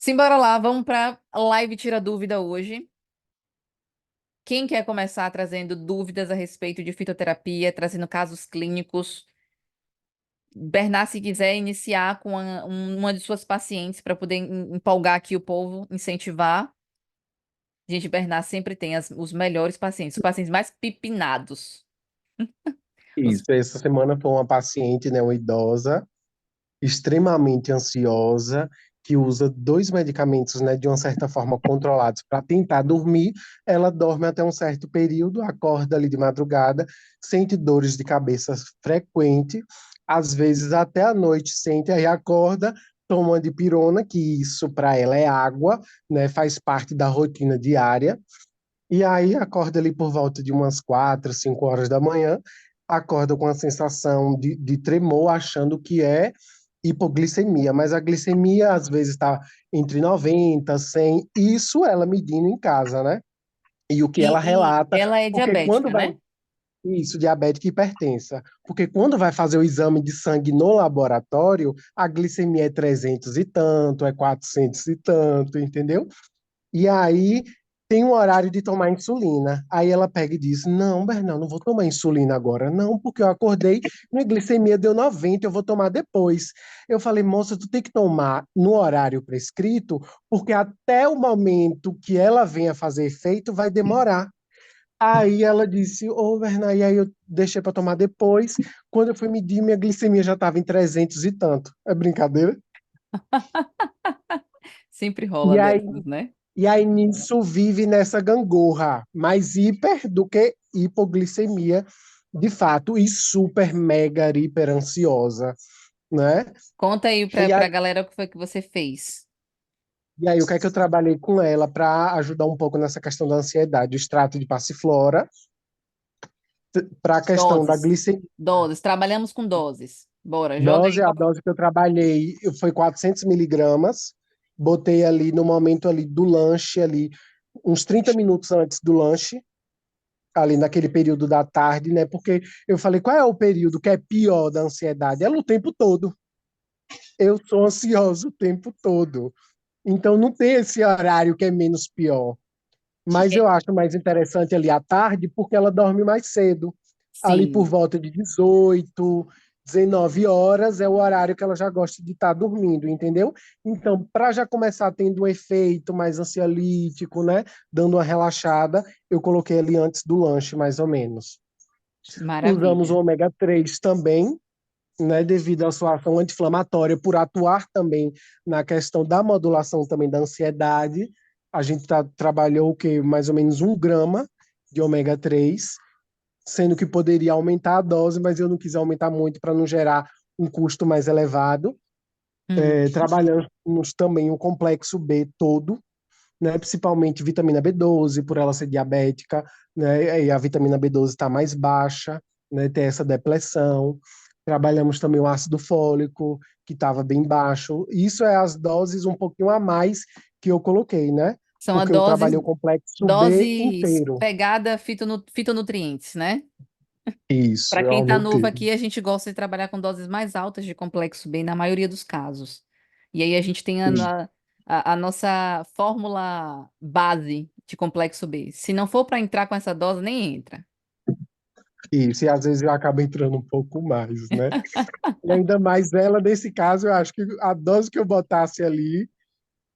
Simbora lá, vamos para live Tira Dúvida hoje. Quem quer começar trazendo dúvidas a respeito de fitoterapia, trazendo casos clínicos? Bernard, se quiser iniciar com uma de suas pacientes para poder empolgar aqui o povo, incentivar. Gente, Bernard sempre tem os melhores pacientes, os pacientes mais pipinados. Os- Isso, essa semana foi uma paciente, né, uma idosa, extremamente ansiosa, que usa dois medicamentos, né, de uma certa forma controlados para tentar dormir. Ela dorme até um certo período, acorda ali de madrugada, sente dores de cabeça frequente, às vezes até à noite sente, aí acorda, toma uma dipirona, que isso para ela é água, né, faz parte da rotina diária. E aí acorda ali por volta de umas 4, 5 horas da manhã, acorda com a sensação de tremor, achando que é hipoglicemia, mas a glicemia às vezes está entre 90, 100, isso ela medindo em casa, né? E o que ela E relata, ela é porque quando diabética, vai, né? isso, diabética e hipertensa, porque quando vai fazer o exame de sangue no laboratório, a glicemia é 300 e tanto, é 400 e tanto, entendeu? E aí tem um horário de tomar insulina. Aí ela pega e diz: Não, Bernal, não vou tomar insulina agora. Não, porque eu acordei, minha glicemia deu 90, eu vou tomar depois. Eu falei: Moça, tu tem que tomar no horário prescrito, porque até o momento que ela venha fazer efeito vai demorar. Aí ela disse: Ô, Bernal, e aí eu deixei para tomar depois. Quando eu fui medir, minha glicemia já estava em 300 e tanto. É brincadeira? Sempre rola E aí dessas, né? E aí nisso vive nessa gangorra, mais hiper do que hipoglicemia, de fato, e super mega hiper ansiosa, né? Conta aí pra, E, a, pra galera o que foi que você fez. e aí o que é que eu trabalhei com ela para ajudar um pouco nessa questão da ansiedade? O extrato de passiflora, para a questão da Doses. glicemia. Doses. Trabalhamos com doses. Bora, joga aí. A dose que eu trabalhei foi 400 miligramas, botei ali no momento ali do lanche, ali uns 30 minutos antes do lanche, ali naquele período da tarde, né? Porque eu falei, qual é o período que é pior da ansiedade? Ela o tempo todo. Eu sou ansioso o tempo todo. Então não tem esse horário que é menos pior. Mas eu acho mais interessante ali à tarde, porque ela dorme mais cedo. Ali por Sim. volta de 18, 19 horas é o horário que ela já gosta de estar dormindo, entendeu? Então, para já começar tendo um efeito mais ansiolítico, né? Dando uma relaxada, eu coloquei ali antes do lanche, mais ou menos. Usamos o Maravilha. ômega 3 também, né, devido à sua ação anti-inflamatória, por atuar também na questão da modulação também da ansiedade. A gente trabalhou o que mais ou menos 1 grama de ômega 3, sendo que poderia aumentar a dose, mas eu não quis aumentar muito para não gerar um custo mais elevado. Uhum. Trabalhamos também o complexo B todo, né, principalmente vitamina B12, por ela ser diabética, né, e a vitamina B12 está mais baixa, né, tem essa depressão. Trabalhamos também o ácido fólico, que estava bem baixo. Isso é as doses um pouquinho a mais que eu coloquei, né? São a Porque eu doses, trabalhei o complexo B doses inteiro. pegada fitonutrientes, né? Isso, Para eu quem está novo aumentei. aqui, a gente gosta de trabalhar com doses mais altas de complexo B, na maioria dos casos. E aí a gente tem a nossa fórmula base de complexo B. Se não for para entrar com essa dose, nem entra. Isso, e às vezes eu acabo entrando um pouco mais, né? E ainda mais ela, nesse caso, eu acho que a dose que eu botasse ali,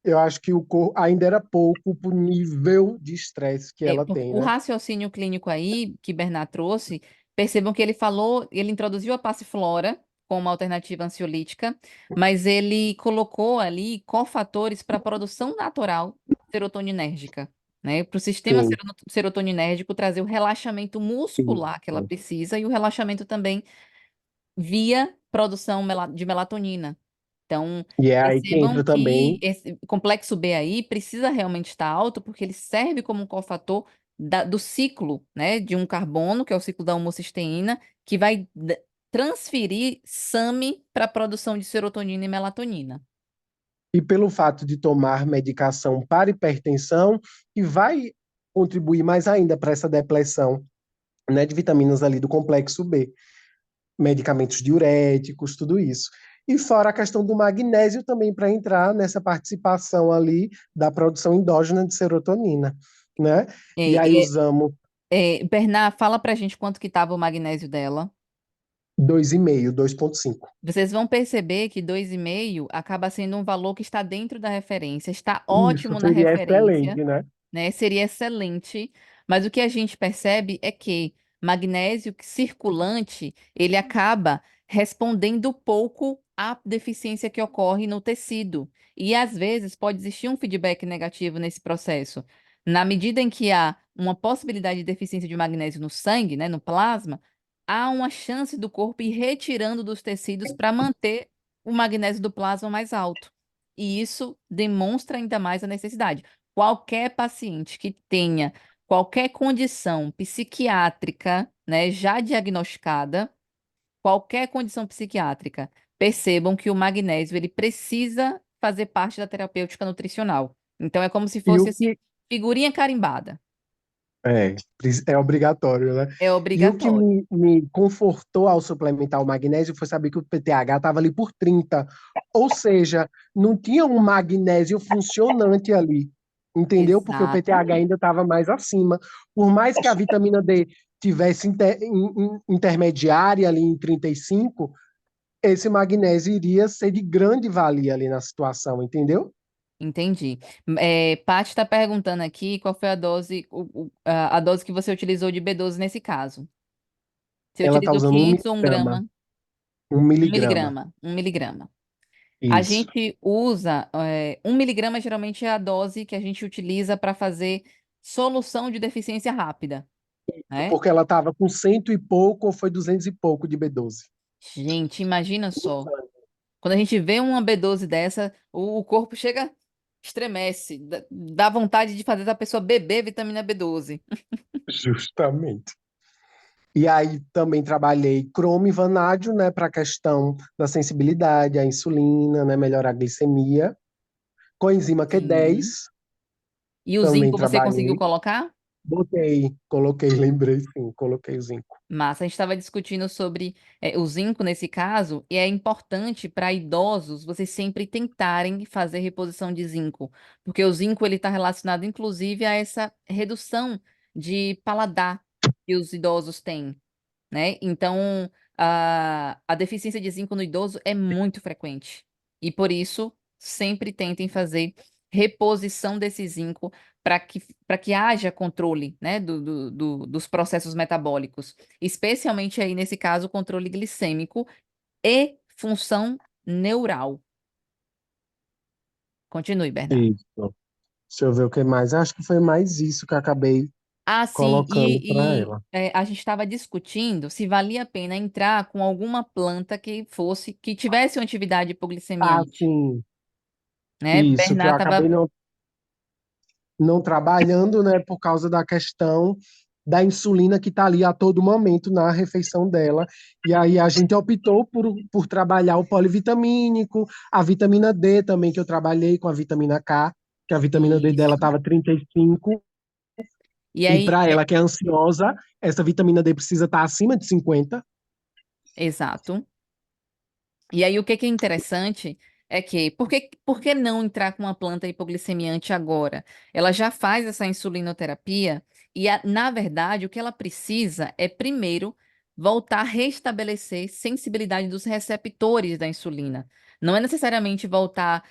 eu acho que o corpo ainda era pouco pro nível de estresse que ela tem, O né? raciocínio clínico aí que Bernard trouxe, percebam que ele falou, ele introduziu a passiflora como uma alternativa ansiolítica, mas ele colocou ali cofatores para a produção natural serotoninérgica, né? Para o sistema Sim, serotoninérgico trazer o relaxamento muscular que ela isso. precisa e o relaxamento também via produção de melatonina. Então, E é aí que percebam entra que também, esse complexo B aí precisa realmente estar alto, porque ele serve como um cofator do ciclo, né, de um carbono, que é o ciclo da homocisteína, que vai transferir SAMe para a produção de serotonina e melatonina. e pelo fato de tomar medicação para hipertensão, que vai contribuir mais ainda para essa depressão, né, de vitaminas ali do complexo B, medicamentos diuréticos, tudo isso. E fora a questão do magnésio também para entrar nessa participação ali da produção endógena de serotonina, né? E aí É, usamos Bernard, fala pra gente quanto que estava o magnésio dela. 2,5, 2,5. Vocês vão perceber que 2,5 acaba sendo um valor que está dentro da referência, está Isso ótimo na seria referência, excelente, né? né? Seria excelente, mas o que a gente percebe é que circulante, ele acaba respondendo pouco à deficiência que ocorre no tecido. E às vezes pode existir um feedback negativo nesse processo. Na medida em que há uma possibilidade de deficiência de magnésio no sangue, né, no plasma, há uma chance do corpo ir retirando dos tecidos para manter o magnésio do plasma mais alto. E isso demonstra ainda mais a necessidade. Qualquer paciente que tenha qualquer condição psiquiátrica, né, já diagnosticada, qualquer condição psiquiátrica, percebam que o magnésio ele precisa fazer parte da terapêutica nutricional. Então é como se E fosse o assim, que figurinha carimbada. é, é obrigatório, né? É E o que obrigatório. me confortou ao suplementar o magnésio foi saber que o PTH estava ali por 30. Ou seja, não tinha um magnésio funcionante ali, entendeu? Porque o PTH Exatamente. ainda estava mais acima. Por mais que a vitamina D tivesse intermediária ali em 35, esse magnésio iria ser de grande valia ali na situação, entendeu? Entendi. Paty está perguntando aqui qual foi a dose, a dose que você utilizou de B12 nesse caso. Você Ela está utilizou usando 500 ou 1 grama? um 1 miligrama. miligrama. 1 miligrama. A Isso. gente usa, 1 miligrama geralmente é a dose que a gente utiliza para fazer solução de deficiência rápida, né? Porque ela estava com cento e pouco ou foi 200 e pouco de B12. Gente, imagina só. Quando a gente vê uma B12 dessa, o corpo chega, estremece, dá vontade de fazer a pessoa beber vitamina B12. Justamente. E aí também trabalhei cromo e vanádio, né, para a questão da sensibilidade à insulina, né, melhorar a glicemia. Coenzima Sim. Q10 E o também zinco você conseguiu trabalhei. colocar? Coloquei, lembrei sim, coloquei o zinco. Massa, a gente estava discutindo sobre o zinco nesse caso, e é importante para idosos vocês sempre tentarem fazer reposição de zinco, porque o zinco ele está relacionado inclusive a essa redução de paladar que os idosos têm, né? Então, a deficiência de zinco no idoso é muito frequente. E por isso, sempre tentem fazer reposição desse zinco para que haja controle, né, dos processos metabólicos. Especialmente aí, nesse caso, controle glicêmico e função neural. Continue, Bernardo. Isso. Deixa eu ver o que mais. Acho que foi mais isso que eu acabei Ah, sim, colocando para ela. a gente estava discutindo se valia a pena entrar com alguma planta que tivesse uma atividade Ah, hipoglicemiante, sim. né? Isso, que eu Bernardo acabei estava, não trabalhando, né, por causa da questão da insulina que está ali a todo momento na refeição dela. E aí a gente optou por trabalhar o polivitamínico, a vitamina D também, que eu trabalhei com a vitamina K, que a vitamina D dela isso. estava 35, E e aí, para ela que é ansiosa, essa vitamina D precisa estar acima de 50. exato. E aí, o que é interessante é que, por que não entrar com uma planta hipoglicemiante agora? Ela já faz essa insulinoterapia e, na verdade, o que ela precisa é, primeiro, voltar a restabelecer sensibilidade dos receptores da insulina. Não é necessariamente voltar,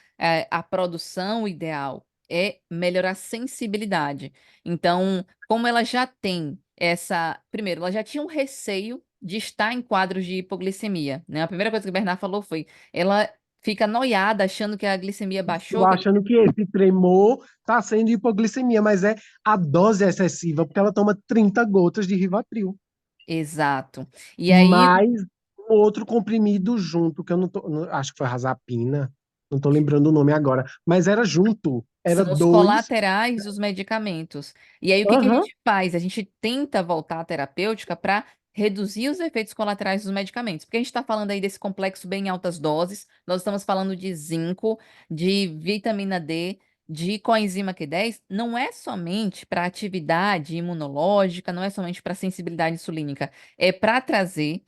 à produção ideal, é melhorar a sensibilidade. Então, como ela já tem essa. Primeiro, ela já tinha um receio de estar em quadros de hipoglicemia, né? A primeira coisa que o Bernard falou foi, ela fica noiada achando que a glicemia Eu baixou, que a achando que esse tremor está sendo hipoglicemia, mas é a dose excessiva, porque ela toma 30 gotas de Rivotril. Exato. E aí Mais outro comprimido junto, que eu acho que foi Razapina, não tô lembrando o nome agora, mas era junto, era são os dois. colaterais dos medicamentos. E aí o que a Aham. gente faz? A gente tenta voltar à terapêutica para reduzir os efeitos colaterais dos medicamentos. Porque a gente está falando aí desse complexo bem em altas doses, nós estamos falando de zinco, de vitamina D, de coenzima Q10, não é somente para atividade imunológica, não é somente para sensibilidade insulínica, é para trazer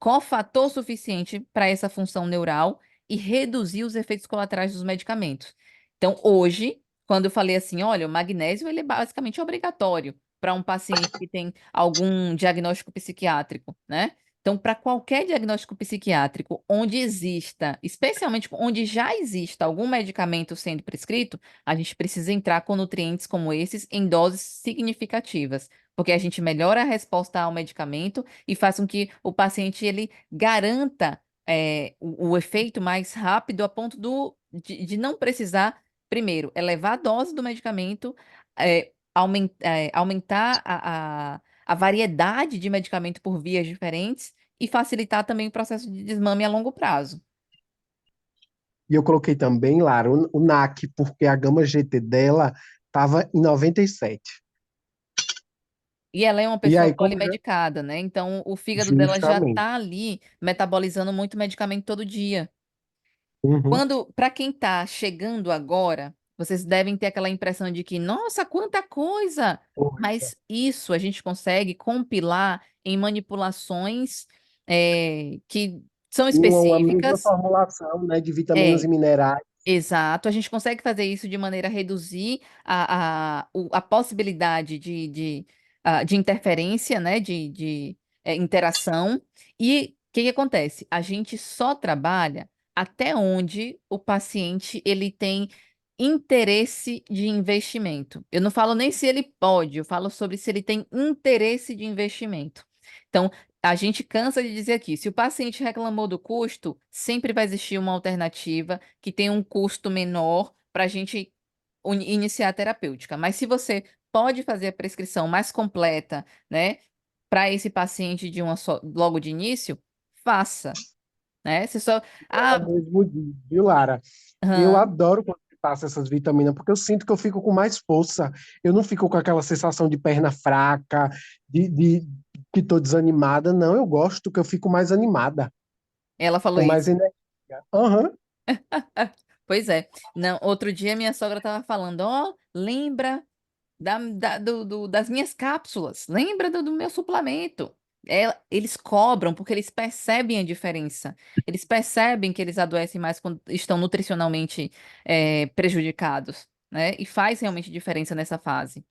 cofator suficiente para essa função neural e reduzir os efeitos colaterais dos medicamentos. Então, hoje, quando eu falei assim, olha, o magnésio ele é basicamente obrigatório para um paciente que tem algum diagnóstico psiquiátrico, né? Então, para qualquer diagnóstico psiquiátrico onde exista, especialmente onde já exista algum medicamento sendo prescrito, a gente precisa entrar com nutrientes como esses em doses significativas, porque a gente melhora a resposta ao medicamento e faz com que o paciente ele garanta o efeito mais rápido a ponto de não precisar, primeiro, elevar a dose do medicamento, aumentar a variedade de medicamento por vias diferentes e facilitar também o processo de desmame a longo prazo. E eu coloquei também, Lara, o NAC, porque a gama GT dela estava em 97. E ela é uma E pessoa aí, como já... polimedicada, né? Então, o fígado dela já Justamente. está ali metabolizando muito medicamento todo dia. Uhum. Para quem está chegando agora, vocês devem ter aquela impressão de que, nossa, quanta coisa! Poxa. Mas isso a gente consegue compilar em manipulações que são Uma mesma específicas. formulação, né, de vitaminas É, e minerais. exato, a gente consegue fazer isso de maneira a reduzir a possibilidade de interferência, né, de interação. E o que que acontece? A gente só trabalha até onde o paciente ele tem interesse de investimento. Eu não falo nem se ele pode, eu falo sobre se ele tem interesse de investimento. Então, a gente cansa de dizer aqui, se o paciente reclamou do custo, sempre vai existir uma alternativa que tem um custo menor para a gente iniciar a terapêutica. Mas se você pode fazer a prescrição mais completa, né, para esse paciente de uma só, logo de início, faça, né? Você só, Ela ah, mesmo diz, viu, Lara? Eu aham. adoro quando você passa essas vitaminas, porque eu sinto que eu fico com mais força. Eu não fico com aquela sensação de perna fraca, de que estou desanimada. Não, eu gosto que eu fico mais animada, Ela falou com mais isso. energia. Aham. Pois é. Não, outro dia minha sogra estava falando, ó, lembra das minhas cápsulas. Lembra do meu suplemento? Eles cobram porque eles percebem a diferença. Eles percebem que eles adoecem mais quando estão nutricionalmente prejudicados, né? E faz realmente diferença nessa fase.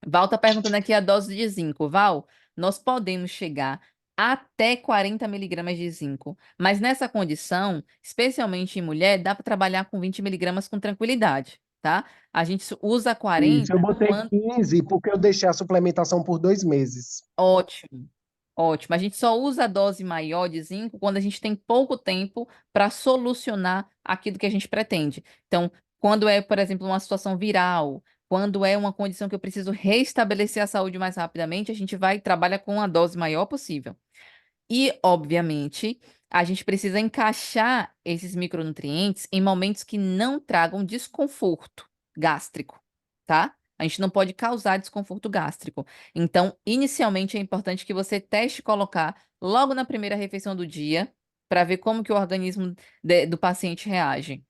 Val tá perguntando aqui a dose de zinco. Val, nós podemos chegar até 40 miligramas de zinco, mas nessa condição, especialmente em mulher, dá para trabalhar com 20 miligramas com tranquilidade, tá? A gente usa Isso, eu 40 botei quando... 15 porque eu deixei a suplementação por 2 meses. Ótimo, ótimo. A gente só usa a dose maior de zinco quando a gente tem pouco tempo para solucionar aquilo que a gente pretende. Então, quando é, por exemplo, uma situação viral, quando é uma condição que eu preciso restabelecer a saúde mais rapidamente, a gente vai e trabalha com a dose maior possível. E, obviamente, a gente precisa encaixar esses micronutrientes em momentos que não tragam desconforto gástrico, tá? A gente não pode causar desconforto gástrico. Então, inicialmente é importante que você teste colocar logo na primeira refeição do dia, para ver como que o organismo do paciente reage.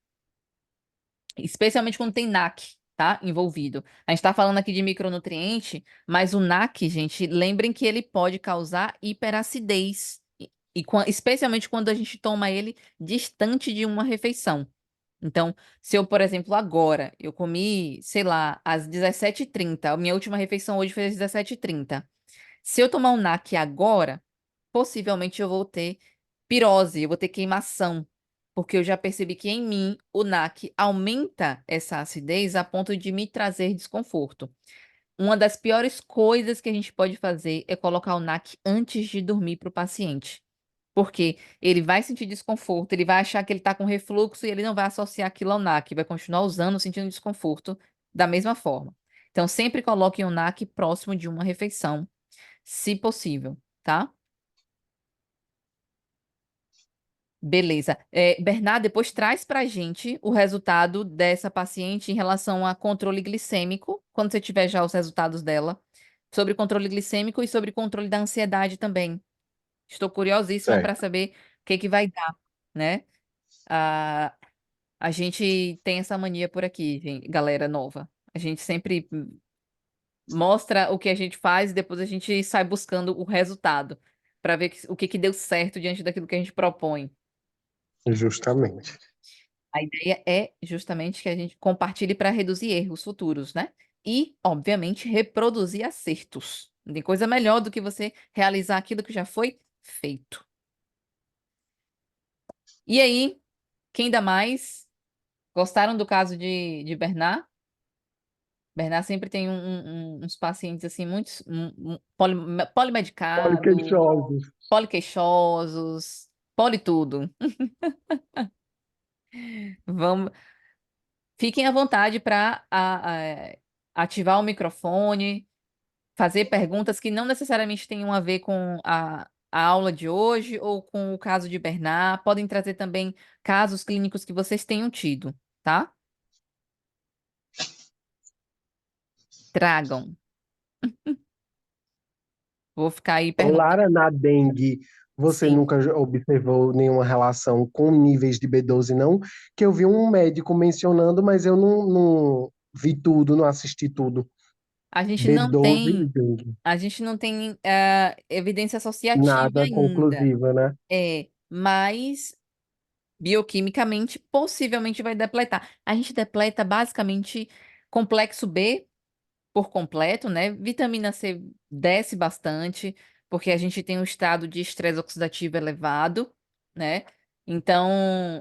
Especialmente quando tem NAC, tá? Envolvido. A gente está falando aqui de micronutriente, mas o NAC, gente, lembrem que ele pode causar hiperacidez. Especialmente quando a gente toma ele distante de uma refeição. Então, se eu, por exemplo, agora, eu comi, sei lá, às 17h30, a minha última refeição hoje foi às 17h30. Se eu tomar um NAC agora, possivelmente eu vou ter pirose, eu vou ter queimação, porque eu já percebi que em mim o NAC aumenta essa acidez a ponto de me trazer desconforto. Uma das piores coisas que a gente pode fazer é colocar o NAC antes de dormir para o paciente. Porque ele vai sentir desconforto, ele vai achar que ele está com refluxo e ele não vai associar aquilo ao NAC, vai continuar usando, sentindo desconforto da mesma forma. Então, sempre coloque o NAC próximo de uma refeição, se possível, tá? Beleza. Bernardo, depois traz para a gente o resultado dessa paciente em relação a controle glicêmico, quando você tiver já os resultados dela, sobre controle glicêmico e sobre controle da ansiedade também. Estou curiosíssima para Certo. saber o que que vai dar, né? A, a gente tem essa mania por aqui, galera nova. A gente sempre mostra o que a gente faz e depois a gente sai buscando o resultado. para ver o que que deu certo diante daquilo que a gente propõe. Justamente. A ideia é justamente que a gente compartilhe para reduzir erros futuros, né? E, obviamente, reproduzir acertos. Não tem coisa melhor do que você realizar aquilo que já foi feito. E aí, quem dá mais? Gostaram do caso de Bernard? Bernard sempre tem uns pacientes assim, muitos polimedicados, Poliqueixosos. poliqueixosos, politudo. Vamos, fiquem à vontade para ativar o microfone, fazer perguntas que não necessariamente tenham a ver com a aula de hoje ou com o caso de Bernard. Podem trazer também casos clínicos que vocês tenham tido, tá? Tragam. Vou ficar aí perguntando. Lara, na dengue, você Sim. nunca observou nenhuma relação com níveis de B12, não? Que eu vi um médico mencionando, mas eu não vi tudo, não assisti tudo. A gente não B12 e tem, dengue. a gente não tem evidência associativa Nada ainda. conclusiva, né? Mas bioquimicamente possivelmente vai depletar. A gente depleta basicamente complexo B por completo, né? Vitamina C desce bastante, porque a gente tem um estado de estresse oxidativo elevado, né? Então,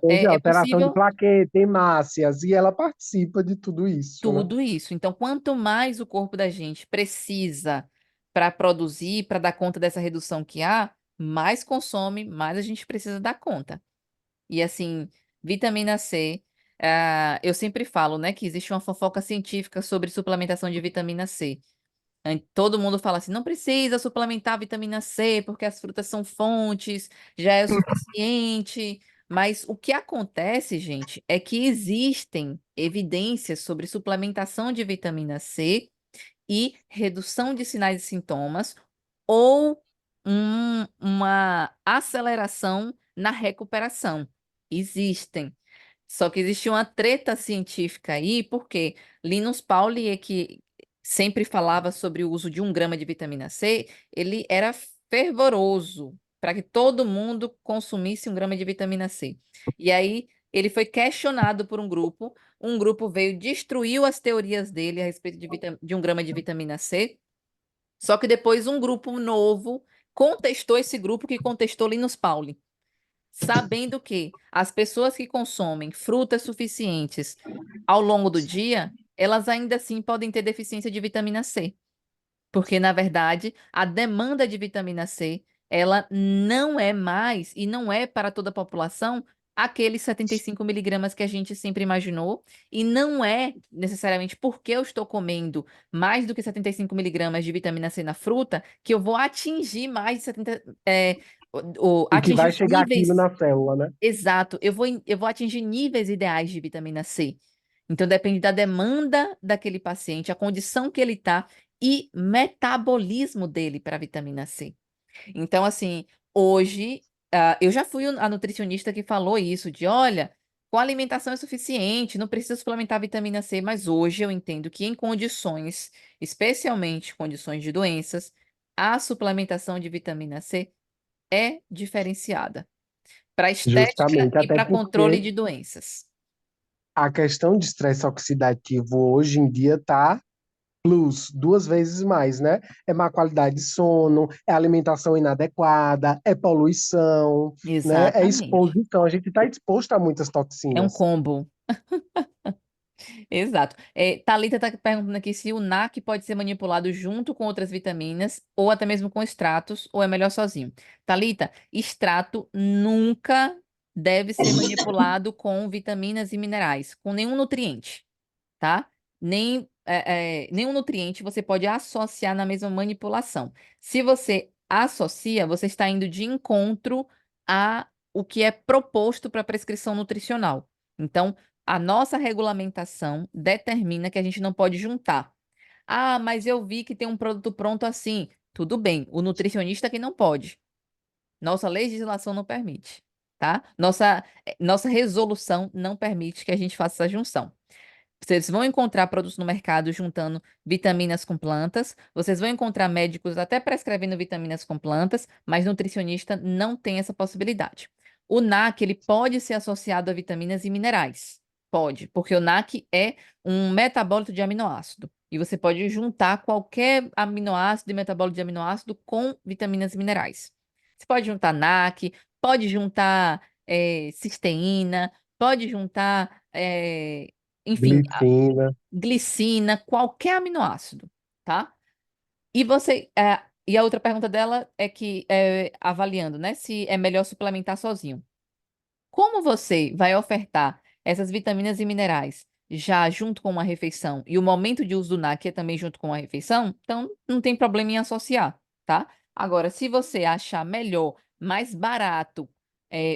Teve é alteração de possível plaqueta, hemácias, e ela participa de tudo isso, né? tudo isso. Então, quanto mais o corpo da gente precisa para produzir, para dar conta dessa redução que há, mais consome, mais a gente precisa dar conta. E assim, vitamina C, eu sempre falo, né, que existe uma fofoca científica sobre suplementação de vitamina C. Todo mundo fala assim, não precisa suplementar vitamina C, porque as frutas são fontes, já é o suficiente. Mas o que acontece, gente, é que existem evidências sobre suplementação de vitamina C e redução de sinais e sintomas, ou uma aceleração na recuperação. Existem. Só que existe uma treta científica aí, porque Linus Pauling é que sempre falava sobre o uso de 1 grama de vitamina C, ele era fervoroso para que todo mundo consumisse 1 grama de vitamina C. E aí ele foi questionado por um grupo veio, destruiu as teorias dele a respeito de 1 grama de vitamina C, só que depois um grupo novo contestou esse grupo que contestou Linus Pauling, sabendo que as pessoas que consomem frutas suficientes ao longo do dia, elas ainda assim podem ter deficiência de vitamina C. Porque, na verdade, a demanda de vitamina C, ela não é mais, e não é para toda a população, aqueles 75 miligramas que a gente sempre imaginou, e não é necessariamente porque eu estou comendo mais do que 75 miligramas de vitamina C na fruta, que eu vou atingir mais de 70, E que atingir vai os chegar aquilo níveis. na célula, né? Exato, eu vou atingir níveis ideais de vitamina C. Então, depende da demanda daquele paciente, a condição que ele está e metabolismo dele para a vitamina C. Então, assim, hoje, eu já fui a nutricionista que falou isso, de olha, com alimentação é suficiente, não precisa suplementar vitamina C, mas hoje eu entendo que em condições, especialmente condições de doenças, a suplementação de vitamina C é diferenciada para estética Justamente, e até para controle porque de doenças. a questão de estresse oxidativo hoje em dia tá plus, duas vezes mais, né? É má qualidade de sono, é alimentação inadequada, é poluição, né? É Exatamente. exposição. A gente está exposto a muitas É um toxinas. combo. Exato. Thalita está perguntando aqui se o NAC pode ser manipulado junto com outras vitaminas, ou até mesmo com extratos, ou é melhor sozinho. Thalita, extrato nunca deve ser manipulado com vitaminas e minerais, com nenhum nutriente, tá? Nenhum nutriente você pode associar na mesma manipulação. Se você associa, você está indo de encontro a o que é proposto para prescrição nutricional. Então, a nossa regulamentação determina que a gente não pode juntar. Ah, mas eu vi que tem um produto pronto assim. Tudo bem, o nutricionista que não pode. Nossa legislação não permite, tá? Nossa resolução não permite que a gente faça essa junção. Vocês vão encontrar produtos no mercado juntando vitaminas com plantas, vocês vão encontrar médicos até prescrevendo vitaminas com plantas, mas nutricionista não tem essa possibilidade. O NAC, ele pode ser associado a vitaminas e minerais. Pode, porque o NAC é um metabólito de aminoácido. E você pode juntar qualquer aminoácido e metabólito de aminoácido com vitaminas e minerais. Você pode juntar NAC, pode juntar cisteína, pode juntar, enfim, Glicina. glicina, qualquer aminoácido, tá? E a outra pergunta dela é que, avaliando, né, se é melhor suplementar sozinho. Como você vai ofertar essas vitaminas e minerais já junto com uma refeição e o momento de uso do NAC é também junto com a refeição, então não tem problema em associar, tá? Agora, se você achar melhor, mais barato,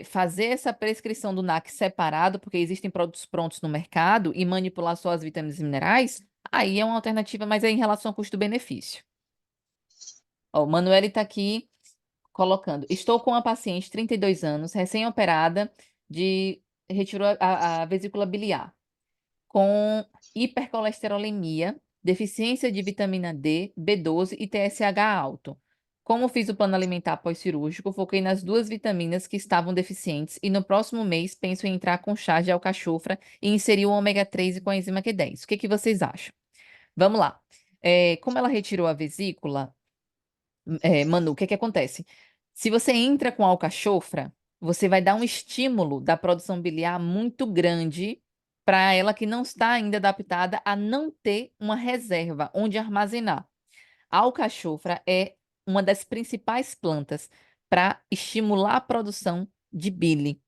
fazer essa prescrição do NAC separado, porque existem produtos prontos no mercado, e manipular só as vitaminas e minerais, aí é uma alternativa, mas é em relação ao custo-benefício. Ó, o Manuel está aqui colocando. Estou com uma paciente, 32 anos, recém-operada retirou a vesícula biliar, com hipercolesterolemia, deficiência de vitamina D, B12 e TSH alto. Como fiz o plano alimentar pós-cirúrgico, foquei nas duas vitaminas que estavam deficientes e no próximo mês penso em entrar com chá de alcachofra e inserir o ômega 3 e coenzima Q10. O que que vocês acham? Vamos lá. Como ela retirou a vesícula, Manu, o que que acontece? Se você entra com alcachofra, você vai dar um estímulo da produção biliar muito grande para ela que não está ainda adaptada a não ter uma reserva onde armazenar. A alcachofra é uma das principais plantas para estimular a produção de bile.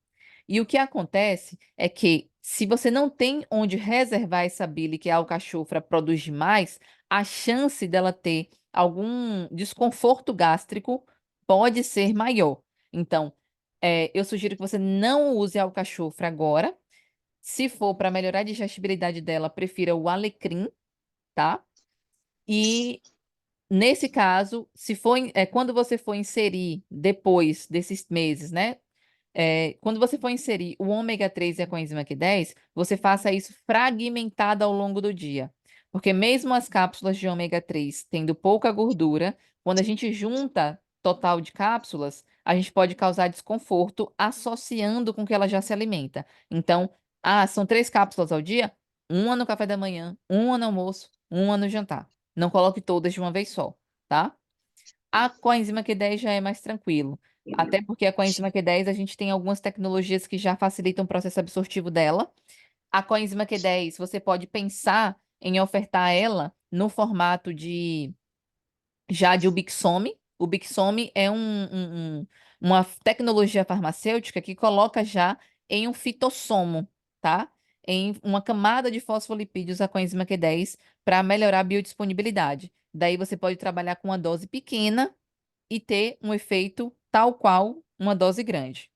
E o que acontece é que, se você não tem onde reservar essa bile que a alcachofra produz demais, a chance dela ter algum desconforto gástrico pode ser maior. Então, eu sugiro que você não use a alcachofra agora. Se for para melhorar a digestibilidade dela, prefira o alecrim, tá? E nesse caso, quando você for inserir depois desses meses, né? Quando você for inserir o ômega 3 e a coenzima Q10, você faça isso fragmentado ao longo do dia. Porque mesmo as cápsulas de ômega 3 tendo pouca gordura, quando a gente junta total de cápsulas, a gente pode causar desconforto associando com que ela já se alimenta. Então, são 3 cápsulas ao dia? Uma no café da manhã, uma no almoço, uma no jantar. Não coloque todas de uma vez só, tá? A coenzima Q10 já é mais tranquilo. Até porque a coenzima Q10 a gente tem algumas tecnologias que já facilitam o processo absortivo dela. A coenzima Q10, você pode pensar em ofertar ela no formato de Ubixome. O Ubixome é uma tecnologia farmacêutica que coloca já em um fitossomo, tá? Em uma camada de fosfolipídios a coenzima Q10 para melhorar a biodisponibilidade. Daí você pode trabalhar com uma dose pequena e ter um efeito tal qual uma dose grande.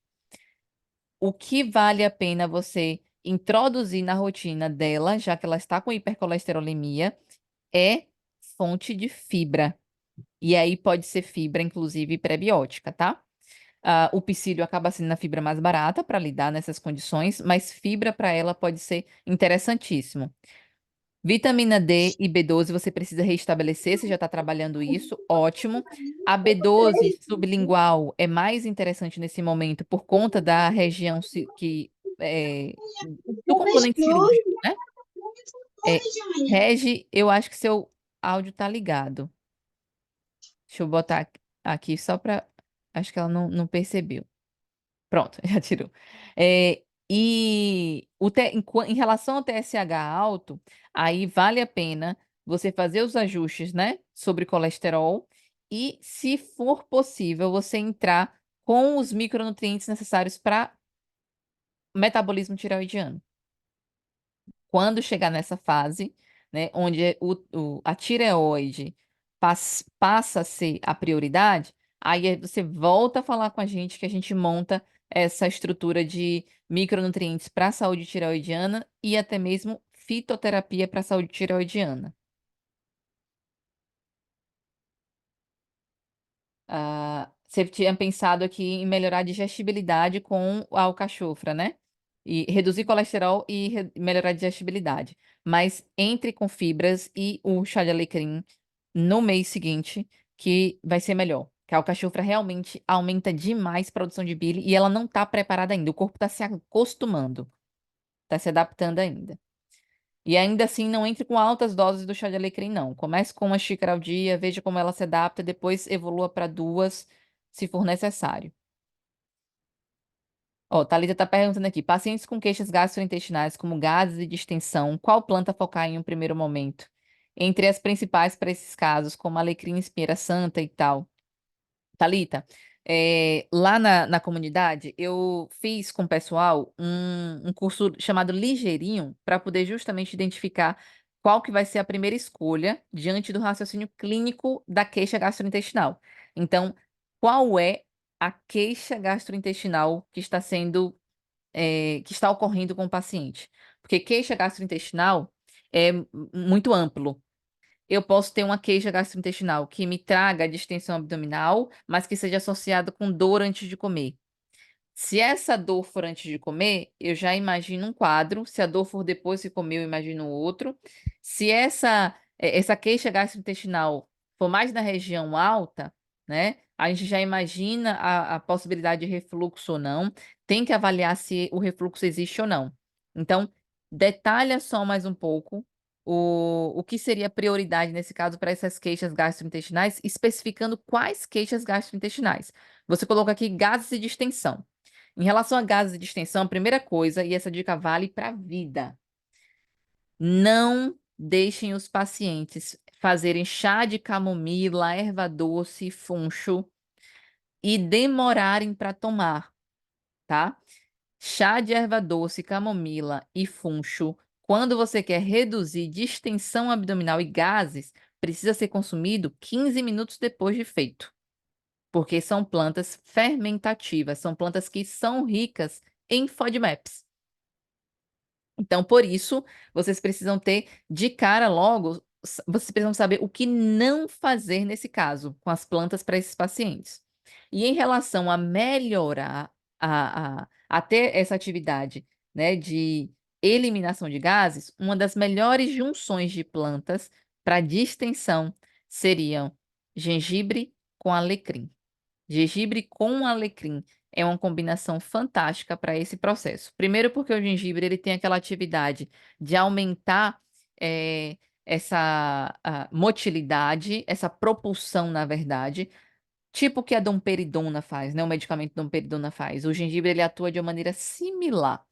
O que vale a pena você introduzir na rotina dela, já que ela está com hipercolesterolemia, é fonte de fibra. E aí pode ser fibra, inclusive prebiótica, tá? O psyllium acaba sendo a fibra mais barata para lidar nessas condições, mas fibra para ela pode ser interessantíssimo. Vitamina D e B12 você precisa reestabelecer, você já está trabalhando isso, ótimo. A B12 sublingual é mais interessante nesse momento por conta da região do componente cirúrgico, né? Regi, eu acho que seu áudio tá ligado. Deixa eu botar aqui só para. Acho que ela não percebeu. Pronto, já tirou. Em relação ao TSH alto, aí vale a pena você fazer os ajustes, né, sobre colesterol e, se for possível, você entrar com os micronutrientes necessários para metabolismo tireoidiano. Quando chegar nessa fase, né, onde a tireoide passa a ser a prioridade, aí você volta a falar com a gente que a gente monta essa estrutura de micronutrientes para a saúde tireoidiana e até mesmo fitoterapia para a saúde tireoidiana. Você tinha pensado aqui em melhorar a digestibilidade com a alcachofra, né? e reduzir colesterol e melhorar a digestibilidade. Mas entre com fibras e o chá de alecrim no mês seguinte, que vai ser melhor. Que a alcachofra realmente aumenta demais a produção de bile e ela não está preparada ainda. O corpo está se acostumando, está se adaptando ainda. E ainda assim, não entre com altas doses do chá de alecrim, não. Comece com uma xícara ao dia, veja como ela se adapta, depois evolua para duas, se for necessário. Ó, Thalita está perguntando aqui: pacientes com queixas gastrointestinais, como gases e distensão, qual planta focar em um primeiro momento? Entre as principais para esses casos, como alecrim, espinheira santa e tal. Thalita, lá na comunidade, eu fiz com o pessoal um curso chamado Ligeirinho para poder justamente identificar qual que vai ser a primeira escolha diante do raciocínio clínico da queixa gastrointestinal. Então, qual é a queixa gastrointestinal que está que está ocorrendo com o paciente? Porque queixa gastrointestinal é muito amplo. Eu posso ter uma queixa gastrointestinal que me traga distensão abdominal, mas que seja associada com dor antes de comer. Se essa dor for antes de comer, eu já imagino um quadro. Se a dor for depois que comer, eu imagino outro. Se essa queixa gastrointestinal for mais na região alta, né? A gente já imagina a possibilidade de refluxo ou não. Tem que avaliar se o refluxo existe ou não. Então, detalha só mais um pouco o que seria prioridade nesse caso para essas queixas gastrointestinais, especificando quais queixas gastrointestinais. Você coloca aqui gases e distensão. Em relação a gases de distensão, a primeira coisa, e essa dica vale para a vida, não deixem os pacientes fazerem chá de camomila, erva doce, funcho e demorarem para tomar, tá? Chá de erva doce, camomila e funcho, quando você quer reduzir distensão abdominal e gases, precisa ser consumido 15 minutos depois de feito, porque são plantas fermentativas, são plantas que são ricas em FODMAPs. Então, por isso, vocês precisam ter de cara logo, vocês precisam saber o que não fazer nesse caso com as plantas para esses pacientes. E em relação a melhorar, a ter essa atividade, né, de eliminação de gases, uma das melhores junções de plantas para distensão seriam gengibre com alecrim. Gengibre com alecrim é uma combinação fantástica para esse processo. Primeiro, porque o gengibre ele tem aquela atividade de aumentar eh, essa motilidade, essa propulsão, na verdade, tipo o que a domperidona faz, né? O medicamento domperidona faz. O gengibre ele atua de uma maneira similar.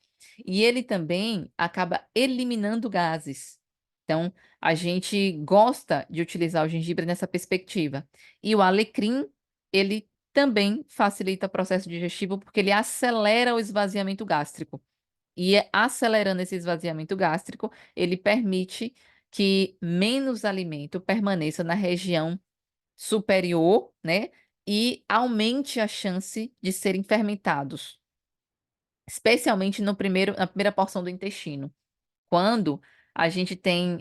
E ele também acaba eliminando gases. Então, a gente gosta de utilizar o gengibre nessa perspectiva. E o alecrim, ele também facilita o processo digestivo porque ele acelera o esvaziamento gástrico. E acelerando esse esvaziamento gástrico, ele permite que menos alimento permaneça na região superior, né? E aumente a chance de serem fermentados, especialmente na primeira porção do intestino. Quando a gente tem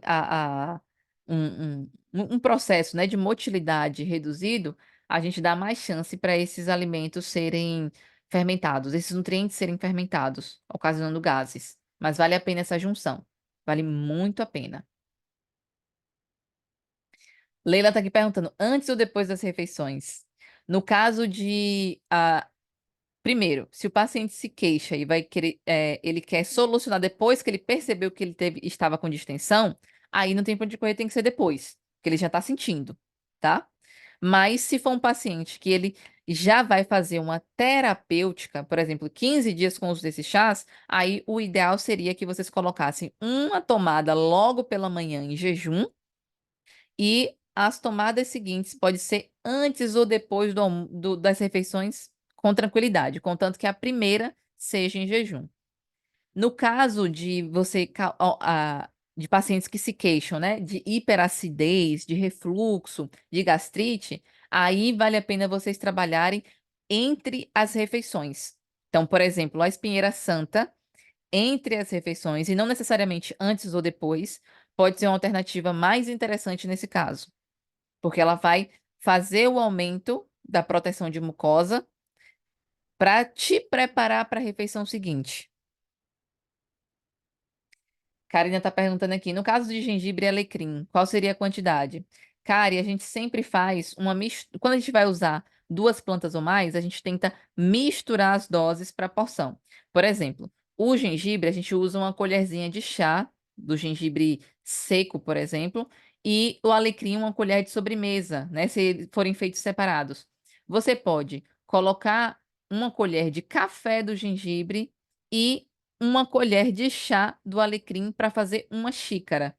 um processo, né, de motilidade reduzido, a gente dá mais chance para esses alimentos serem fermentados, esses nutrientes serem fermentados, ocasionando gases. Mas vale a pena essa junção. Vale muito a pena. Leila está aqui perguntando, antes ou depois das refeições? No caso de, primeiro, se o paciente se queixa e vai querer, ele quer solucionar depois que ele percebeu que ele estava com distensão, aí não tem pra onde correr, tem que ser depois, que ele já está sentindo, tá? Mas se for um paciente que ele já vai fazer uma terapêutica, por exemplo, 15 dias com o uso desses chás, aí o ideal seria que vocês colocassem uma tomada logo pela manhã em jejum e as tomadas seguintes pode ser antes ou depois das refeições com tranquilidade, contanto que a primeira seja em jejum. No caso de de pacientes que se queixam, né, de hiperacidez, de refluxo, de gastrite, aí vale a pena vocês trabalharem entre as refeições. Então, por exemplo, a espinheira santa entre as refeições e não necessariamente antes ou depois, pode ser uma alternativa mais interessante nesse caso porque ela vai fazer o aumento da proteção de mucosa para te preparar para a refeição seguinte. Karina está perguntando aqui, no caso de gengibre e alecrim, qual seria a quantidade? Kari, a gente sempre faz uma mistura. Quando a gente vai usar duas plantas ou mais, a gente tenta misturar as doses para porção. Por exemplo, o gengibre, a gente usa uma colherzinha de chá do gengibre seco, por exemplo, e o alecrim, uma colher de sobremesa, né? Se forem feitos separados. Você pode colocar uma colher de café do gengibre e uma colher de chá do alecrim para fazer uma xícara.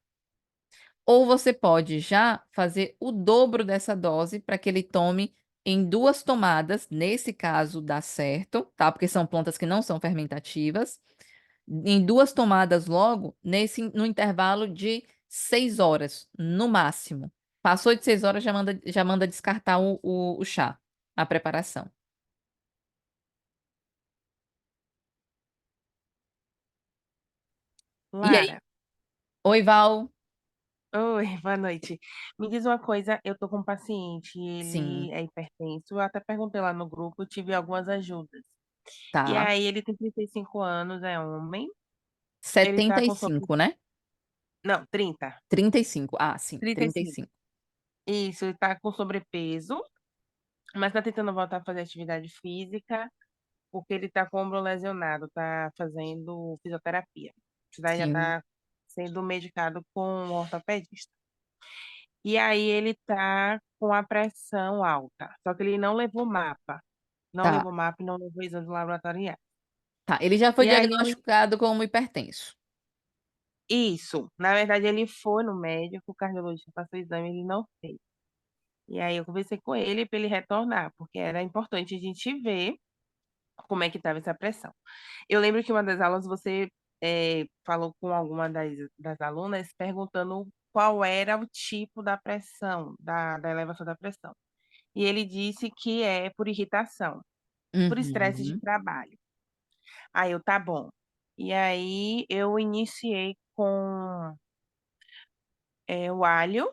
Ou você pode já fazer o dobro dessa dose para que ele tome em duas tomadas. Nesse caso, dá certo, tá? Porque são plantas que não são fermentativas. Em duas tomadas logo, no intervalo de 6 horas, no máximo. Passou de 6 horas, já manda descartar o chá, a preparação. E aí? Lara, Oi, Val. oi, boa noite. Me diz uma coisa, eu tô com um paciente, Sim, ele é hipertenso, eu até perguntei lá no grupo, tive algumas ajudas. E tá. aí ele tem 35 anos, é homem, ele setenta tá e com sobre... cinco, né? Não, 30, 35. Ah, sim, 35. 35. Isso, ele tá com sobrepeso, mas tá tentando voltar a fazer atividade física, porque ele tá com o ombro lesionado, tá fazendo fisioterapia. Isso daí já Sim, tá sendo medicado com um ortopedista. E aí ele tá com a pressão alta. Só que ele não levou mapa. Não tá, levou mapa e não levou exames laboratoriais. tá. Ele já foi E aí ele. diagnosticado como hipertenso. Isso. Na verdade, ele foi no médico, o cardiologista passou o exame, ele não fez. E aí eu conversei com ele para ele retornar, porque era importante a gente ver como é que estava essa pressão. Eu lembro que uma das aulas você falou com alguma das alunas perguntando qual era o tipo da pressão, da elevação da pressão. E ele disse que é por irritação, por estresse de Uhum, trabalho. Aí eu, tá bom. E aí eu iniciei com o alho,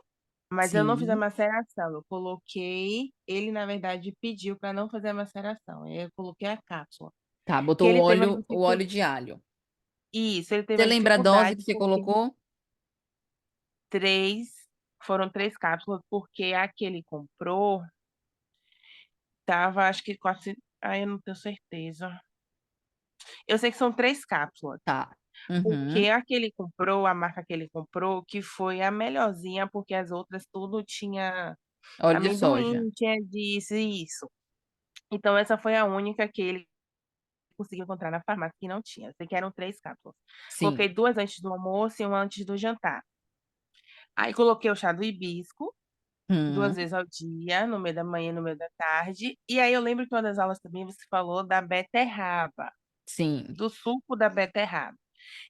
mas eu não fiz a sim, maceração. Eu coloquei, ele na verdade pediu para não fazer a maceração. Aí eu coloquei a cápsula. tá. Que Botou o ele teve uma óleo, o óleo dificuldade. de alho. Isso, ele teve Você uma lembra a dose que dificuldade você porque colocou? três, foram três cápsulas, porque a que ele comprou tava, acho que quase. Ai, eu não tenho certeza. Eu sei que são três cápsulas. Tá. Uhum, Porque a que ele comprou, a marca que ele comprou, que foi a melhorzinha, porque as outras tudo tinha óleo de soja. amendoim, tinha disso e isso. Então essa foi a única que ele conseguiu encontrar na farmácia que não tinha. Eu sei que eram três cápsulas. Coloquei Sim. duas antes do almoço e uma antes do jantar. Aí coloquei o chá do hibisco, duas Hum, vezes ao dia, no meio da manhã e no meio da tarde. E aí eu lembro que uma das aulas também você falou da beterraba, sim. do suco da beterraba.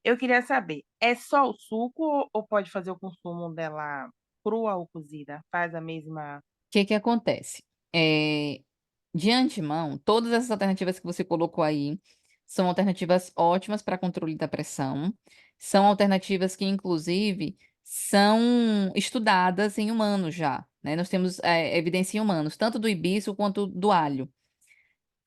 Eu queria saber, é só o suco ou pode fazer o consumo dela crua ou cozida? Faz a mesma. Que acontece? De antemão, todas essas alternativas que você colocou aí são alternativas ótimas para controle da pressão. São alternativas que, inclusive, são estudadas em humanos já, né? Nós temos evidência em humanos, tanto do hibisco quanto do alho.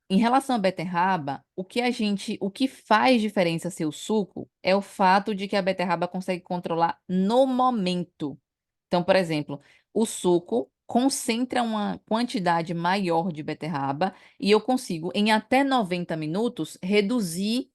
Em relação à beterraba, o que faz diferença ser o suco é o fato de que a beterraba consegue controlar no momento. Então, por exemplo, o suco concentra uma quantidade maior de beterraba e eu consigo, em até 90 minutos, reduzir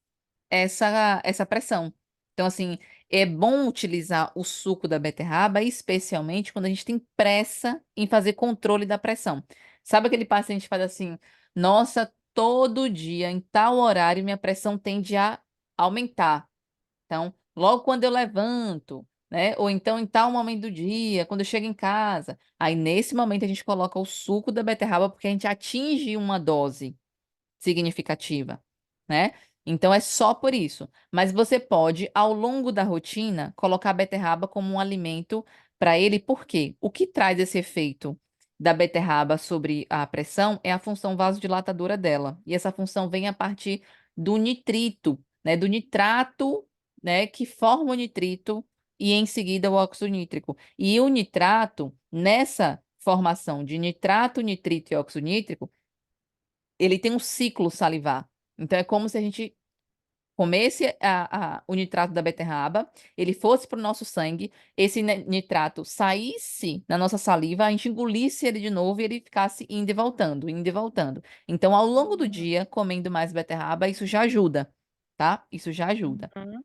essa pressão. Então, assim, é bom utilizar o suco da beterraba, especialmente quando a gente tem pressa em fazer controle da pressão. Sabe aquele paciente que faz assim, nossa, todo dia, em tal horário, minha pressão tende a aumentar. Então, logo quando eu levanto, né? Ou então em tal momento do dia, quando eu chego em casa, aí nesse momento a gente coloca o suco da beterraba porque a gente atinge uma dose significativa, né? Então é só por isso. Mas você pode, ao longo da rotina, colocar a beterraba como um alimento para ele, por quê? O que traz esse efeito da beterraba sobre a pressão é a função vasodilatadora dela. E essa função vem a partir do nitrito, né? Do nitrato, né? Que forma o nitrito e em seguida o óxido nítrico. E o nitrato, nessa formação de nitrato, nitrito e óxido nítrico, ele tem um ciclo salivar. Então é como se a gente comesse o nitrato da beterraba, ele fosse para o nosso sangue, esse nitrato saísse na nossa saliva, a gente engolisse ele de novo e ele ficasse indo e voltando, indo e voltando. Então, ao longo do dia, comendo mais beterraba, isso já ajuda, tá? Isso já ajuda. Uhum.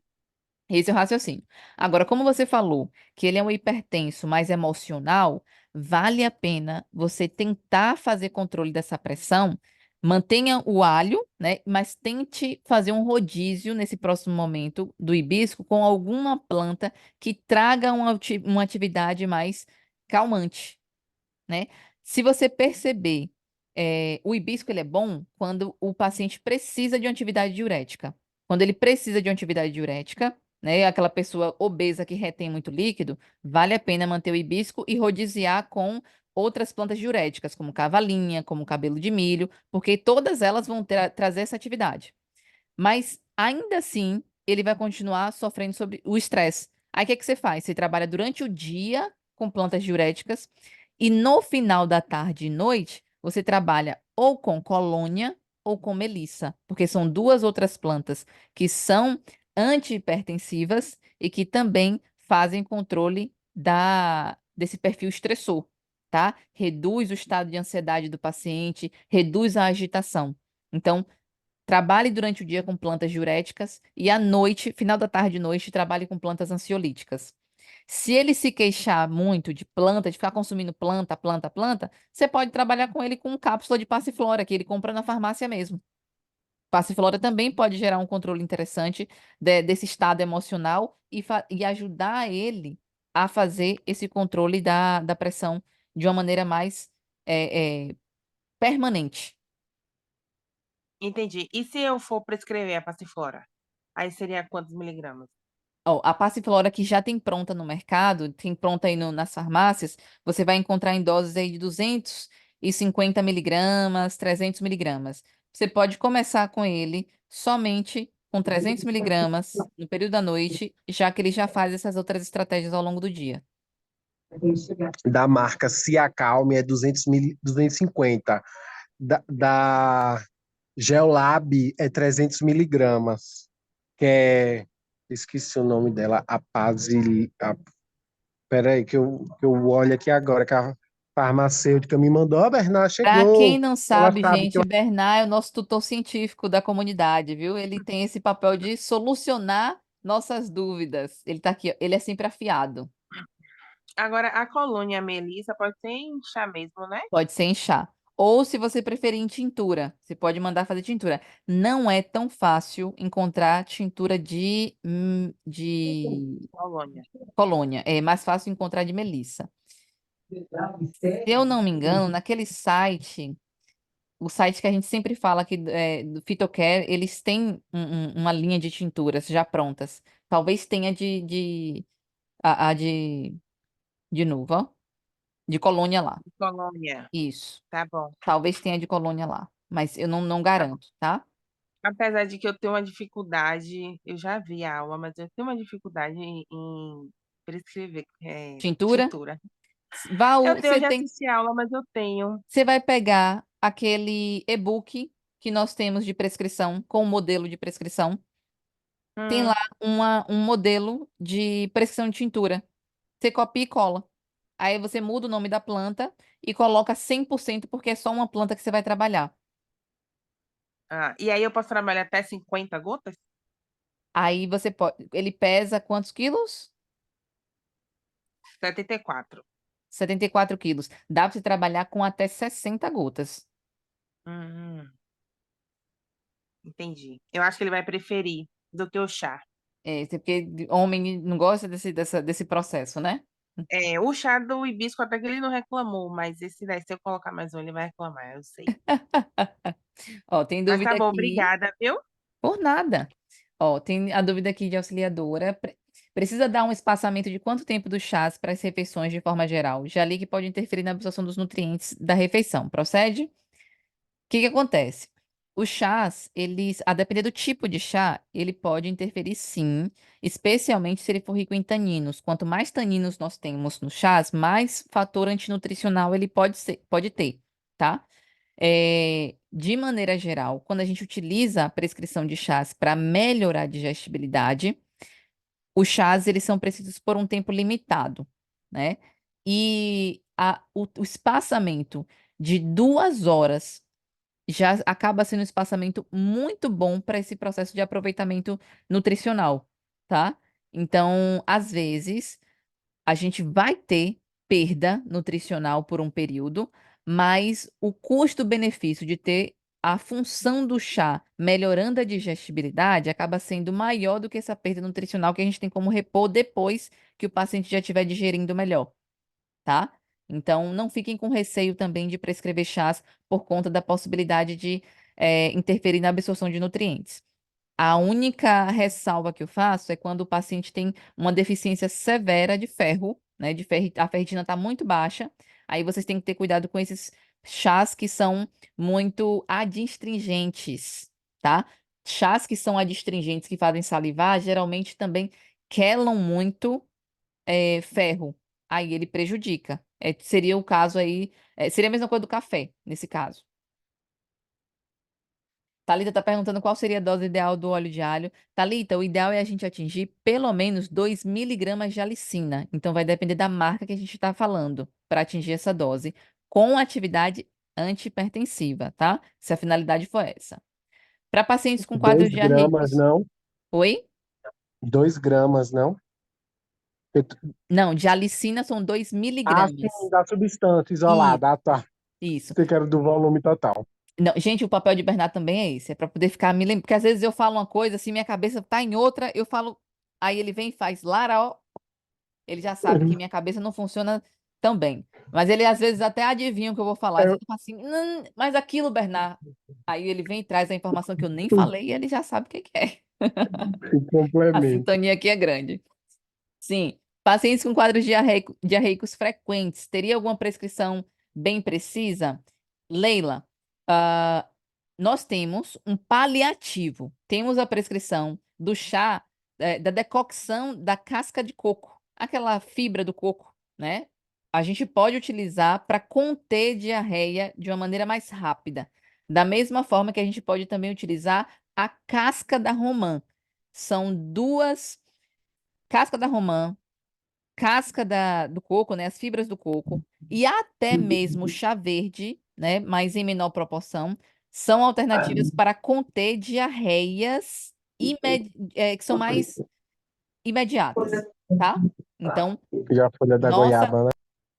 Esse é o raciocínio. Agora, como você falou que ele é um hipertenso mais emocional, vale a pena você tentar fazer controle dessa pressão. Mantenha o alho, né? Mas tente fazer um rodízio nesse próximo momento do hibisco com alguma planta que traga uma atividade mais calmante, né? Se você perceber, o hibisco ele é bom quando o paciente precisa de uma atividade diurética. Quando ele precisa de uma atividade diurética, né, aquela pessoa obesa que retém muito líquido, vale a pena manter o hibisco e rodiziar com outras plantas diuréticas, como cavalinha, como cabelo de milho, porque todas elas vão trazer essa atividade. Mas ainda assim, ele vai continuar sofrendo sobre o estresse. Aí o que que você faz? Você trabalha durante o dia com plantas diuréticas e no final da tarde e noite, você trabalha ou com colônia ou com melissa, porque são duas outras plantas que são antihipertensivas e que também fazem controle desse perfil estressor, tá? Reduz o estado de ansiedade do paciente, reduz a agitação. Então, trabalhe durante o dia com plantas diuréticas e à noite, final da tarde e noite, trabalhe com plantas ansiolíticas. Se ele se queixar muito de planta, de ficar consumindo planta, planta, planta, você pode trabalhar com ele com cápsula de passiflora, que ele compra na farmácia mesmo. Passiflora também pode gerar um controle interessante desse estado emocional e ajudar ele a fazer esse controle da pressão de uma maneira mais permanente. Entendi. E se eu for prescrever a passiflora? Aí seria quantos miligramas? Ó, a passiflora que já tem pronta no mercado, tem pronta aí nas farmácias, você vai encontrar em doses aí de 250 miligramas, 300 miligramas. Você pode começar com ele somente com 300 miligramas no período da noite, já que ele já faz essas outras estratégias ao longo do dia. Da marca Ciacalme é 250. Da Geolab é 300 miligramas, que é, esqueci o nome dela, peraí, que eu olho aqui agora, que a farmacêutica me mandou, ó, Bernard, Para quem chegou, não ela sabe, sabe que gente, eu... Bernard é o nosso tutor científico da comunidade, viu? Ele tem esse papel de solucionar nossas dúvidas. Ele tá aqui, ó, ele é sempre afiado. Agora, a colônia melissa pode ser em chá mesmo, né? Pode ser em chá. Ou se você preferir em tintura, você pode mandar fazer tintura. Não é tão fácil encontrar tintura de Colônia. colônia. É mais fácil encontrar de melissa. Se eu não me engano, naquele site, o site que a gente sempre fala aqui do Fitocare, eles têm uma linha de tinturas já prontas. Talvez tenha de novo, ó, de colônia lá. Colônia. Isso. Tá bom. Talvez tenha de colônia lá, mas eu não Tá bom. garanto, tá? Apesar de que eu tenho uma dificuldade, eu já vi a aula, mas eu tenho uma dificuldade em prescrever Tintura. tintura. Val, Eu já assisti a aula, mas eu tenho. você vai pegar aquele e-book que nós temos de prescrição com o modelo de prescrição. Tem lá Hum, um modelo de prescrição de tintura. Você copia e cola. Aí você muda o nome da planta e coloca 100% porque é só uma planta que você vai trabalhar. e aí eu posso trabalhar até 50 gotas? Aí você pode. Ele pesa quantos quilos? 74. 74 quilos. Dá para você trabalhar com até 60 gotas. Hum, entendi. Eu acho que ele vai preferir do que o chá. Porque homem não gosta desse processo, né? O chá do hibisco até que ele não reclamou, mas esse daí, se eu colocar mais um, ele vai reclamar, eu sei. Ó, tem Mas tá dúvida bom, aqui. obrigada, viu? Por nada. Ó, tem a dúvida aqui de auxiliadora. Precisa dar um espaçamento de quanto tempo dos chás para as refeições de forma geral? Já li que pode interferir na absorção dos nutrientes da refeição. Procede? O que que acontece? Os chás, eles, a depender do tipo de chá, ele pode interferir sim, especialmente se ele for rico em taninos. Quanto mais taninos nós temos nos chás, mais fator antinutricional ele pode ter, tá? de maneira geral, quando a gente utiliza a prescrição de chás para melhorar a digestibilidade, os chás eles são prescritos por um tempo limitado, né? E o espaçamento de 2 horas já acaba sendo um espaçamento muito bom para esse processo de aproveitamento nutricional, tá? Então, às vezes, a gente vai ter perda nutricional por um período, mas o custo-benefício de ter a função do chá melhorando a digestibilidade acaba sendo maior do que essa perda nutricional que a gente tem como repor depois que o paciente já estiver digerindo melhor, tá? Então, não fiquem com receio também de prescrever chás por conta da possibilidade de interferir na absorção de nutrientes. A única ressalva que eu faço é quando o paciente tem uma deficiência severa de ferro, né? A ferritina está muito baixa. Aí vocês têm que ter cuidado com esses chás que são muito adstringentes, tá? Chás que são adstringentes, que fazem salivar, geralmente também quelam muito ferro. Aí ele prejudica. Seria o caso aí, seria a mesma coisa do café, nesse caso. Thalita está perguntando qual seria a dose ideal do óleo de alho. Thalita, o ideal é a gente atingir pelo menos 2 miligramas de alicina. Então, vai depender da marca que a gente está falando para atingir essa dose, com atividade antihipertensiva, tá? Se a finalidade for essa. Para pacientes com quadros 2 gramas, diarreicos. não? Oi? 2 gramas, não? Não, de alicina são 2 Ah, sim, miligramas. da substância Isso, isolada. Ah, tá. isso. Você quer do volume total. Não, gente, o papel de Bernardo também é esse, é para poder ficar me lembrando, porque às vezes eu falo uma coisa, assim, minha cabeça tá em outra, eu falo, aí ele vem e faz Lara, ó, ele já sabe que minha cabeça não funciona tão bem. Mas ele às vezes até adivinha o que eu vou falar, às Eu, vezes eu falo assim, mas aquilo, Bernardo, aí ele vem e traz a informação que eu nem falei e ele já sabe o que que é. A complemento. sintonia aqui é grande. Sim, pacientes com quadros diarreicos frequentes, teria alguma prescrição bem precisa? Leila, ah, nós temos um paliativo. Temos a prescrição do chá, da decocção da casca de coco, aquela fibra do coco, né? A gente pode utilizar para conter diarreia de uma maneira mais rápida. Da mesma forma que a gente pode também utilizar a casca da romã. São duas, casca da romã, casca do coco, né, as fibras do coco, e até mesmo chá verde, né, mas em menor proporção, são alternativas para conter diarreias que são mais imediatas, tá? Então, Já a folha da nossa, goiaba, né?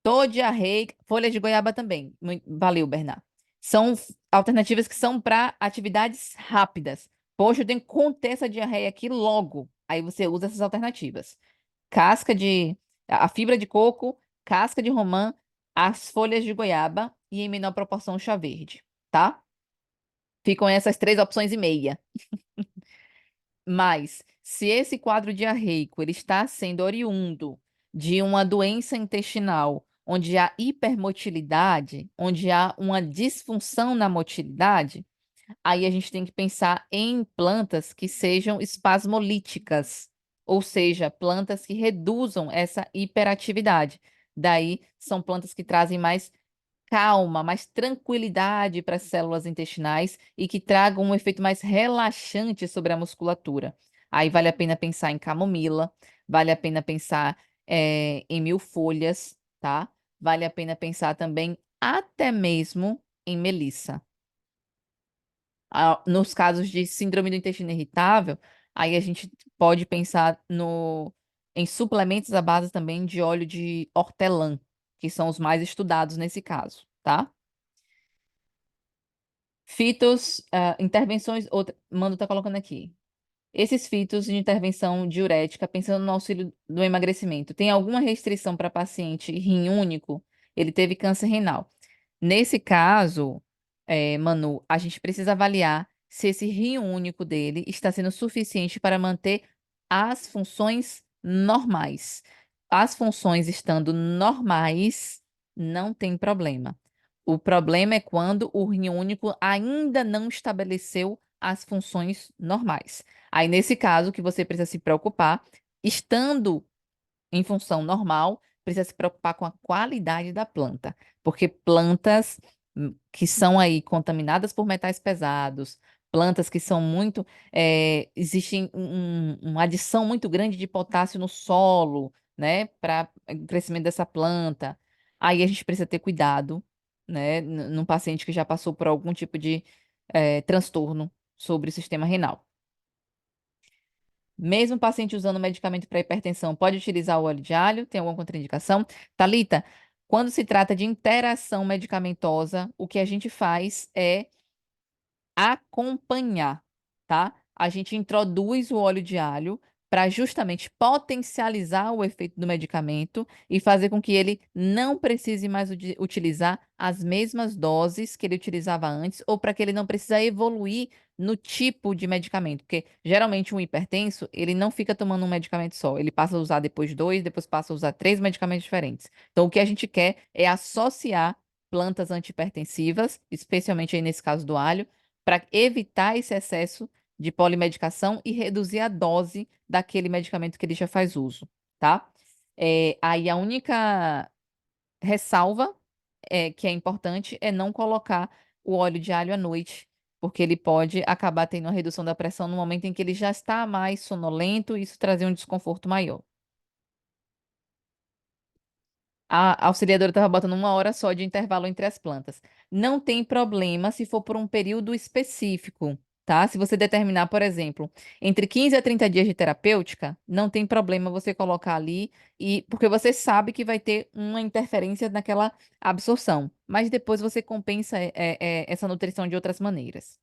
tô diarreica, folha de goiaba também. Valeu, Bernardo. São alternativas que são para atividades rápidas. Poxa, eu tenho que conter essa diarreia aqui logo. Aí você usa essas alternativas casca de a fibra de coco, casca de romã, as folhas de goiaba e em menor proporção chá verde, tá? Ficam essas 3 opções e meia. Mas se esse quadro diarreico ele está sendo oriundo de uma doença intestinal, onde há hipermotilidade, onde há uma disfunção na motilidade, aí a gente tem que pensar em plantas que sejam espasmolíticas, ou seja, plantas que reduzam essa hiperatividade. Daí são plantas que trazem mais calma, mais tranquilidade para as células intestinais e que tragam um efeito mais relaxante sobre a musculatura. Aí vale a pena pensar em camomila, vale a pena pensar em mil-folhas, tá? Vale a pena pensar também até mesmo em melissa. Nos casos de síndrome do intestino irritável, aí a gente pode pensar em suplementos à base também de óleo de hortelã, que são os mais estudados nesse caso, tá? Fitos, intervenções, Mando tá colocando aqui. Esses fitos de intervenção diurética, pensando no auxílio do emagrecimento, tem alguma restrição para paciente rim único? Ele teve câncer renal. Nesse caso, Manu, a gente precisa avaliar se esse rim único dele está sendo suficiente para manter as funções normais. As funções estando normais, não tem problema. O problema é quando o rim único ainda não estabeleceu as funções normais. Aí, nesse caso, que você precisa se preocupar, estando em função normal, precisa se preocupar com a qualidade da planta, porque plantas que são aí contaminadas por metais pesados, plantas que são muito, existe uma adição muito grande de potássio no solo, né, para o crescimento dessa planta. Aí a gente precisa ter cuidado, né, num paciente que já passou por algum tipo de transtorno sobre o sistema renal. Mesmo paciente usando medicamento para hipertensão, pode utilizar o óleo de alho? Tem alguma contraindicação? Talita, quando se trata de interação medicamentosa, o que a gente faz é acompanhar, tá? A gente introduz o óleo de alho para justamente potencializar o efeito do medicamento e fazer com que ele não precise mais utilizar as mesmas doses que ele utilizava antes, ou para que ele não precise evoluir no tipo de medicamento, porque geralmente um hipertenso, ele não fica tomando um medicamento só, ele passa a usar depois dois, depois passa a usar três medicamentos diferentes. Então, o que a gente quer é associar plantas antihipertensivas, especialmente aí nesse caso do alho, para evitar esse excesso de polimedicação e reduzir a dose daquele medicamento que ele já faz uso, tá? Aí a única ressalva que é importante é não colocar o óleo de alho à noite, porque ele pode acabar tendo uma redução da pressão no momento em que ele já está mais sonolento e isso trazer um desconforto maior. A auxiliadora estava botando 1 hora só de intervalo entre as plantas. Não tem problema se for por um período específico, tá? Se você determinar, por exemplo, entre 15 a 30 dias de terapêutica, não tem problema você colocar ali, porque você sabe que vai ter uma interferência naquela absorção. Mas depois você compensa essa nutrição de outras maneiras.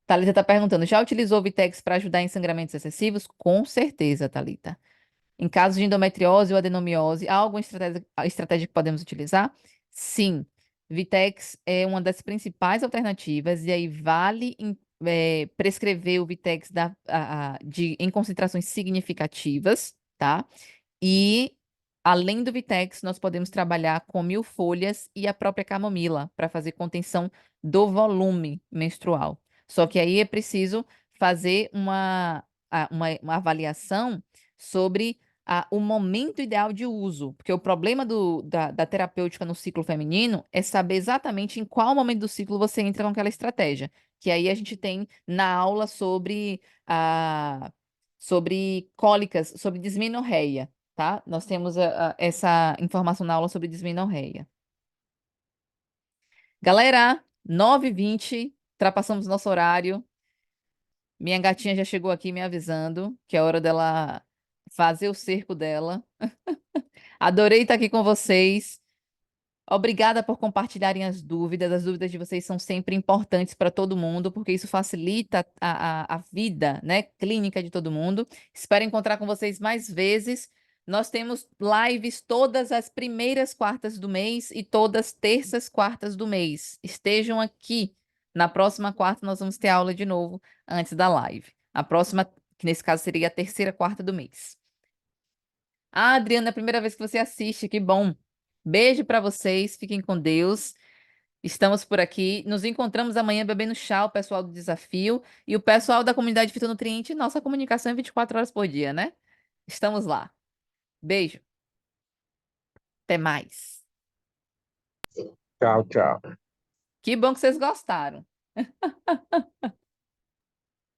Thalita está perguntando: já utilizou o Vitex para ajudar em sangramentos excessivos? Com certeza, Thalita. Em caso de endometriose ou adenomiose, há alguma estratégia que podemos utilizar? Sim. Vitex é uma das principais alternativas, e aí vale prescrever o Vitex em concentrações significativas, tá? E, além do Vitex, nós podemos trabalhar com milfolhas e a própria camomila para fazer contenção do volume menstrual. Só que aí é preciso fazer uma avaliação sobre o momento ideal de uso, porque o problema da terapêutica no ciclo feminino é saber exatamente em qual momento do ciclo você entra com aquela estratégia. Que aí a gente tem na aula sobre cólicas, sobre dismenorreia, tá? Nós temos essa informação na aula sobre dismenorreia. Galera, 9h20, ultrapassamos nosso horário. Minha gatinha já chegou aqui me avisando que é hora dela fazer o cerco dela. Adorei estar aqui com vocês. Obrigada por compartilharem as dúvidas. As dúvidas de vocês são sempre importantes para todo mundo, porque isso facilita a vida, né, clínica de todo mundo. Espero encontrar com vocês mais vezes. Nós temos lives todas as primeiras quartas do mês e todas terças quartas do mês. Estejam aqui. Na próxima quarta, nós vamos ter aula de novo antes da live. A próxima, que nesse caso seria a terceira quarta do mês. Ah, Adriana, é a primeira vez que você assiste, que bom. Beijo para vocês, fiquem com Deus. Estamos por aqui. Nos encontramos amanhã bebendo chá, o pessoal do desafio e o pessoal da comunidade Fitonutriente. Nossa comunicação é 24 horas por dia, né? Estamos lá. Beijo. Até mais. Tchau, tchau. Que bom que vocês gostaram.